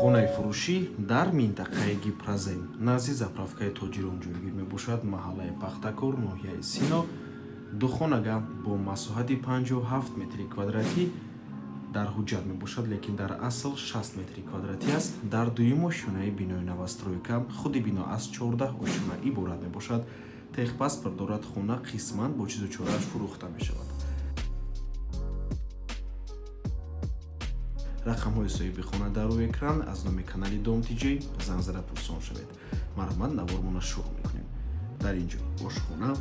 хонаи фурӯшӣ дар минтақаи Гипразен назди заправкаи тоҷирон ҷойгир мебошад. Маҳаллаи Пахтакор, ноҳияи Сино. Духонага бо масоҳати 57 метри квадратӣ дар ҳуҷҷат мебошад, лекин дар асл 60 метри квадратӣ аст. Дар дуюм ошёнаи бинои навастройка худи бино аз 14 ошёна иборат мебошад. Техпаспорт дорад. Хона қисман бо чизу чорааш фурӯхта мешавад. рақамҳои соҳиби хона дар рӯи экран. Аз номи канали Домтиҷей занг зада пурсон шавед. Марҳамат, навормона шурӯъ мекунем. Дар ин ҷо ошхона,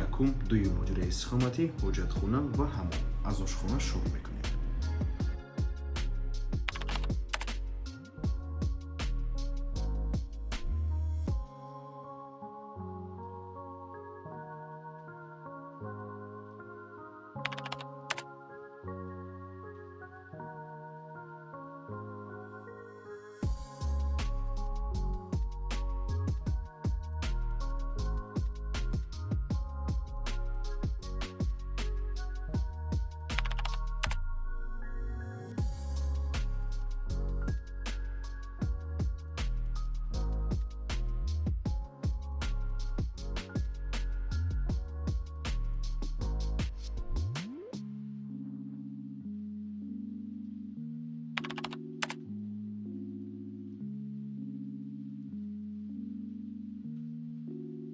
якум, дуюм ҳуҷраи истиқоматӣ, ҳоҷатхона ва ҳаммом. Аз ошхона шурӯъ мекунем.